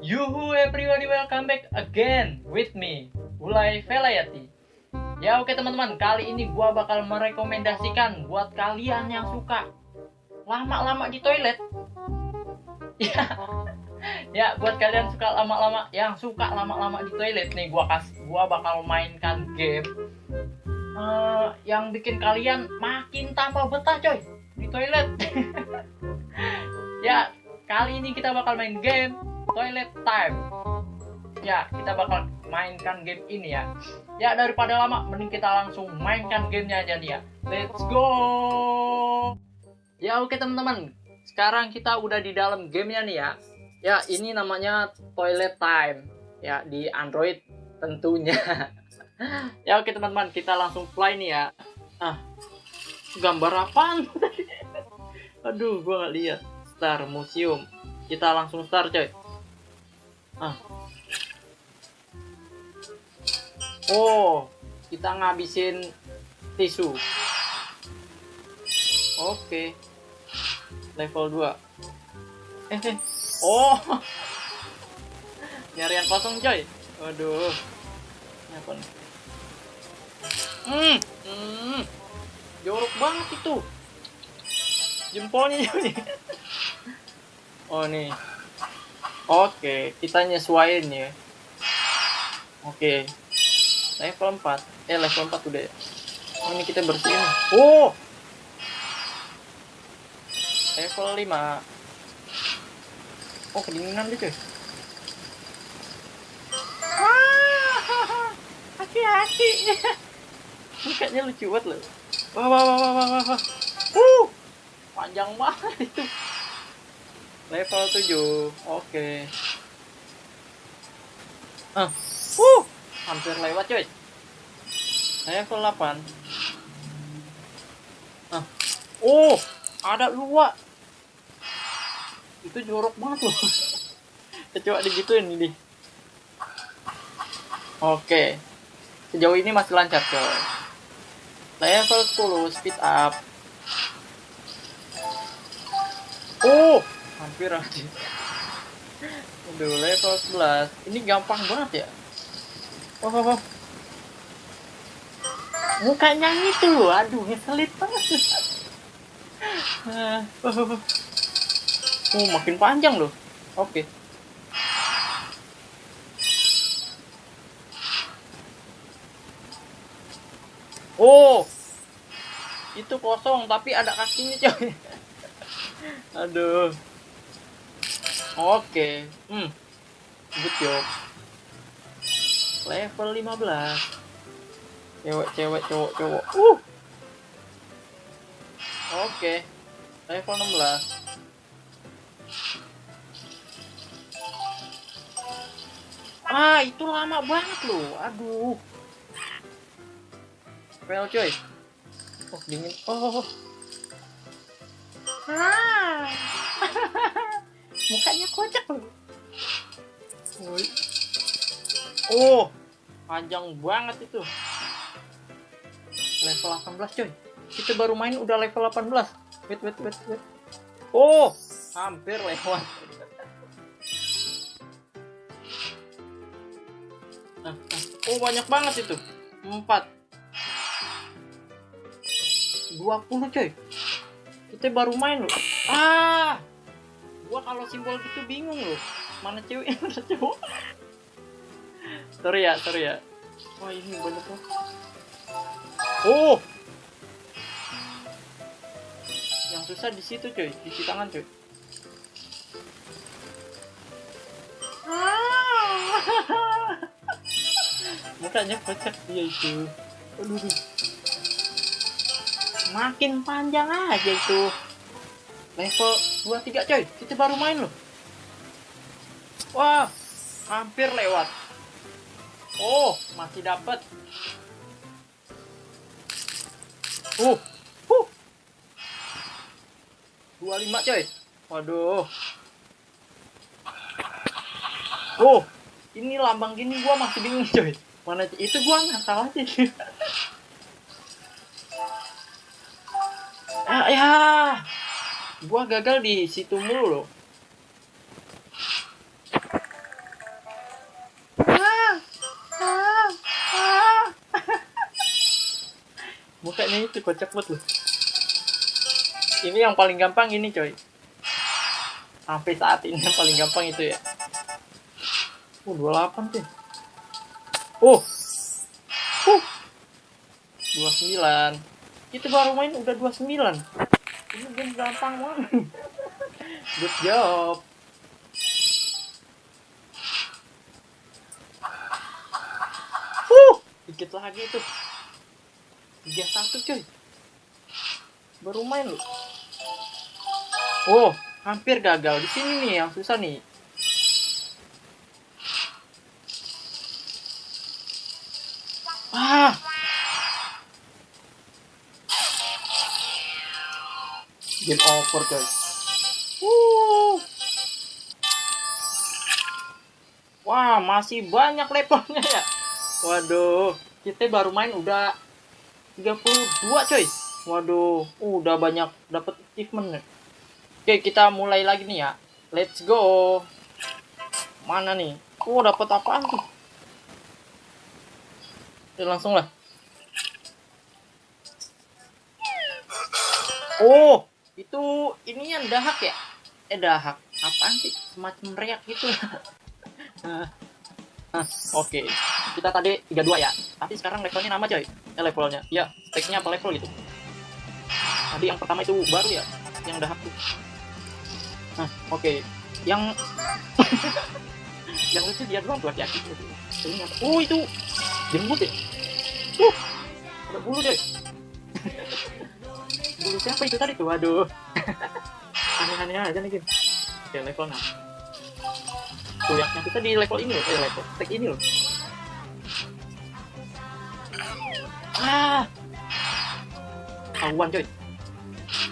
Yuhu everybody, welcome back again with me, Ulay Velayati. Ya oke teman-teman, kali ini gua bakal merekomendasikan buat kalian yang suka lama-lama di toilet. Ya, ya buat kalian suka lama-lama di toilet nih, gua bakal mainkan game yang bikin kalian makin tambah betah coy di toilet. Ya, kali ini kita bakal main game Toilet Time. Ya, kita bakal mainkan game ini ya. Ya, daripada lama, mending kita langsung mainkan gamenya aja nih ya. Let's go. Ya, oke teman-teman. Sekarang kita udah di dalam gamenya nih ya. Ya, ini namanya Toilet Time. Ya, di Android tentunya. Ya, oke teman-teman, kita langsung play nih ya. Gambar apaan? Aduh, gua nggak lihat. Star Museum. Kita langsung start coy. Oh, kita ngabisin tisu. Oke. Level 2. Oh. Nyari yang kosong coy. Waduh. Ini apa nih? Jorok banget itu. Jempolnya coy. Oh nih. Oke, kita nyesuaiin ya. Oke. Level 4. Level 4 udah ya. Oh, ini kita bersihin. Oh. Level 5. Oh, kedinginan gitu. Hati-hati. Mukanya lucu banget loh. Wah. Panjang banget itu. Level 7. Oke. Hampir lewat coy. Level 8. Oh, ada 2. Itu jorok banget loh. Coba digituin ini. Oke. Sejauh ini masih lancar coy. Level 10 speed up. Oh, hampir aja. Aduh, level 11. Ini gampang banget ya. Oh. Mukanya itu loh. Aduh, ngeselin banget. Oh, makin panjang loh. Oke. Oh. Itu kosong tapi ada kakinya coy. Aduh. Oke. Good job. Level 15. Cewek, cowok. Oke. Level 16. Itu lama banget loh. Aduh. Fail coy. Oh, dingin. Oh. Mukanya kocak loh. Oh, panjang banget itu. Level 18 coy. Kita baru main udah level 18. Wait. Oh, hampir lewat. Oh, banyak banget itu. 4. 20 coy. Kita baru main loh. Gua kalau simbol gitu bingung loh. Mana cewek mana cowok. Sorry ya. Wah, ini banyak loh. Oh. Yang susah di situ coy, cuci tangan coy. Mukanya kocak dia itu. Aduh. Makin panjang aja itu. Level 23 coy, kita baru main loh. Wah, hampir lewat. Oh, masih dapat. 25 coy. Waduh. Oh, ini lambang gini gua masih bingung coy. Mana itu gua nggak tahu aja. Gua gagal di situ mulu loh. kayaknya itu kocak banget loh. Ini yang paling gampang ini coy. Sampai saat ini yang paling gampang itu ya. 28 tuh. 29. Itu baru main udah 29. Ini game gampang banget. Good job. Dikit lagi tuh. 31 coy. Baru main loh. Hampir gagal. Di sini nih yang susah nih. Game over coy. Wah, masih banyak levelnya ya. Waduh, kita baru main udah 32 coy. Waduh, udah banyak dapat achievement. Oke, kita mulai lagi nih ya. Let's go. Mana nih? Dapat apaan tuh? Oke, langsung lah. Itu ini yang dahak ya? Dahak. Apaan sih? Semacam reak gitu. Oke. Kita tadi 32 ya. Tapi sekarang levelnya nama coy. Levelnya. Ya, speknya apa level gitu. Tadi yang pertama itu baru ya. Yang dahak tuh. Oke. Yang yang lucu dia doang tuh hati-hati. Itu jembut ya. Ada bulu deh. Bulu siapa itu tadi tuh? Waduh. Aneh-aneh aja nih game. Oke, level 6. Tuh yang kita di level ini loh, level tag ini loh. Ketahuan coy.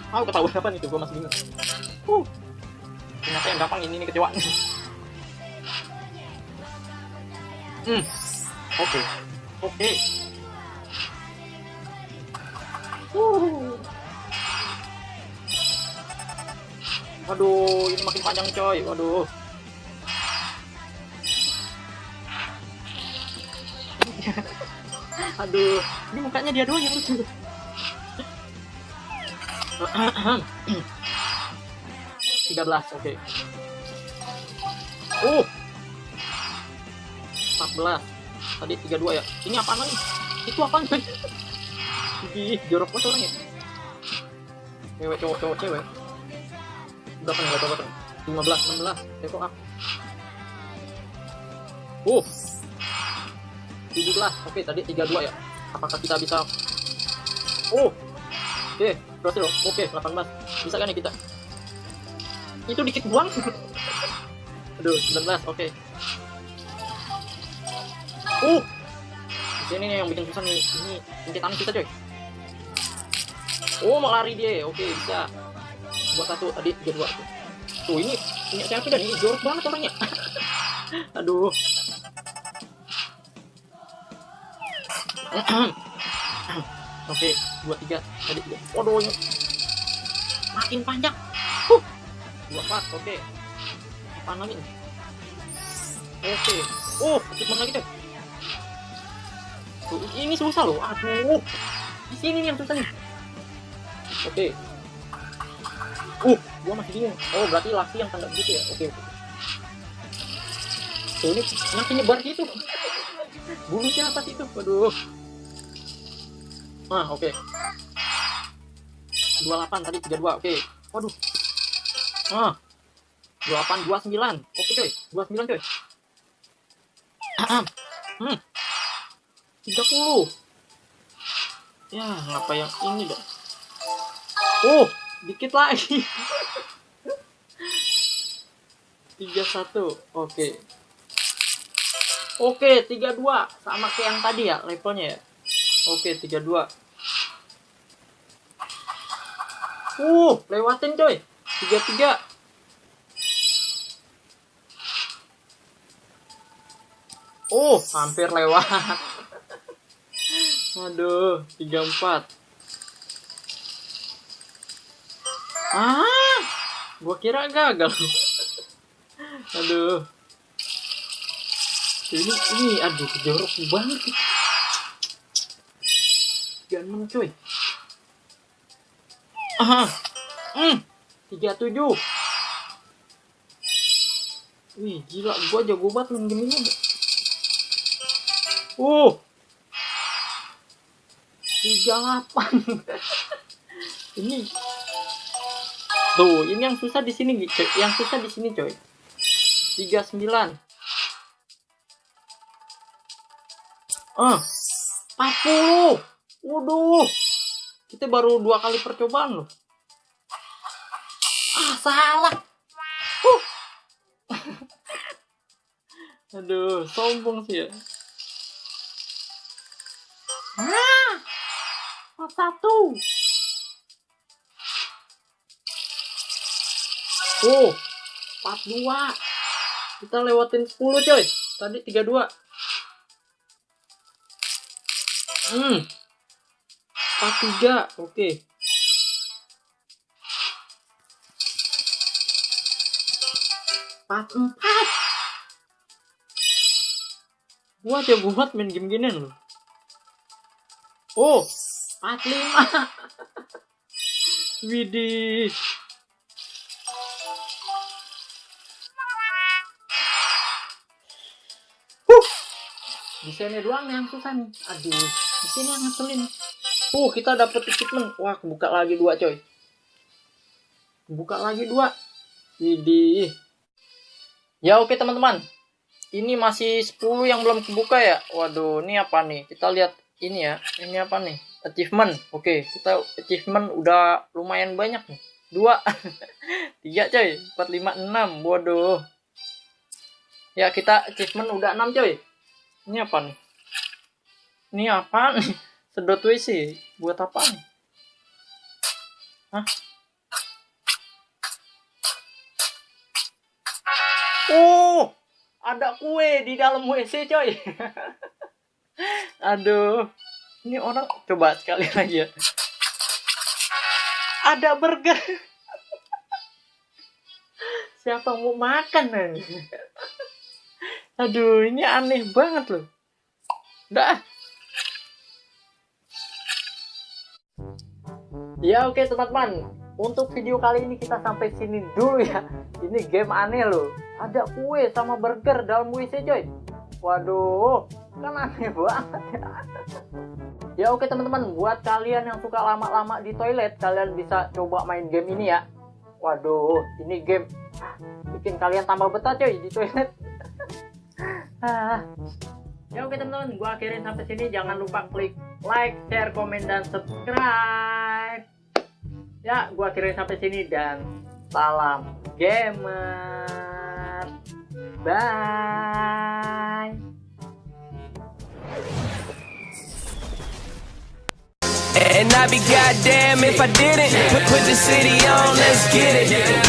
Ketahuan apa nih tuh? Gua masih bingung. Ternyata yang gampang ini nih kecewaan. Oke. Waduh, ini makin panjang coy. Waduh. Aduh, ini mukanya dia doang yang lucu. 13, oke. 14. Tadi 32 ya. Ini apaan nih? Itu apaan coy? Jorok banget orangnya. Cowok, cewek. Berapa nih level 15, 16. Level up. 17. Oke, tadi 32 ya. Apakah kita bisa? Oke, berhasil. Oke, 18. Bisa kan nih kita? Itu dikit doang. Aduh, 19. Oke. Di sini nih yang bikin susah nih. Ini incetan kita coy. Mau lari dia. Oke, bisa. Buat satu tadi 32 tuh. Ini punya siapa dan ini jorok banget orangnya. Aduh. Oke, 23 tadi. Waduh, ini makin panjang. 24, oke. Apaan lagi nih? Oke. Achievement lagi deh. Ini susah loh. Aduh. Di sini nih yang susah nih. Oke. Gua masih bingung. Berarti laki yang tanda gitu ya. Oke. Tuh ini makin nyebar gitu. Bulu siapa sih itu? Waduh. Oke. 28 tadi 32. Oke. Waduh. 28 29. Oke coy. 29 coy. 30. Ya, ngapa yang ini dong? Dikit lagi. 31. Oke, 32 sama kayak yang tadi ya levelnya ya. Oke, 32. Lewatin coy. 33. Hampir lewat. Aduh, 34. Gua kira gagal. Aduh. Ini aduh jorok banget. Jangan coy. 37. Wih, gila, gua jago banget main game ini. 38. Ini tuh, ini yang susah di sini, coy. Yang susah di sini, coy. 39. 40. Waduh. Kita baru 2 kali percobaan loh. Salah. Aduh, sombong sih ya. 41. 42. Kita lewatin 10, coy. Tadi 32. 43. Oke. 44. Gua jago banget main game ginian loh. 45. Widih. Di sini doang nih yang susah nih. Aduh, di sini yang ngeselin. Kita dapet achievement. Wah, buka lagi 2, coy. Buka lagi 2. Widih. Ya oke teman-teman. Ini masih 10 yang belum kebuka ya. Waduh, ini apa nih? Kita lihat ini ya. Ini apa nih? Achievement. Oke, kita achievement udah lumayan banyak nih. 2. 3, coy. 4, 5, 6. Waduh. Ya, kita achievement udah 6, coy. Ini apa nih? Ini apa nih? Sedot WC. Buat apa nih? Hah? Ada kue di dalam WC, coy. Aduh. Ini orang coba sekali lagi ya. Ada burger. Siapa mau makan nih? Aduh, ini aneh banget loh. Dah. Ya oke teman-teman. Untuk video kali ini kita sampai sini dulu ya. Ini game aneh loh. Ada kue sama burger dalam WC, coy. Waduh, kan aneh banget ya. Ya oke teman-teman, buat kalian yang suka lama-lama di toilet, kalian bisa coba main game ini ya. Waduh, ini game bikin kalian tambah betah, coy, di toilet. Ya oke teman-teman, gua akhirin sampai sini. Jangan lupa klik like, share, komen, dan subscribe. Ya, gua akhirin sampai sini dan salam gamer. Bye. And I'd be goddamn if I didn't put the city on, let's get it.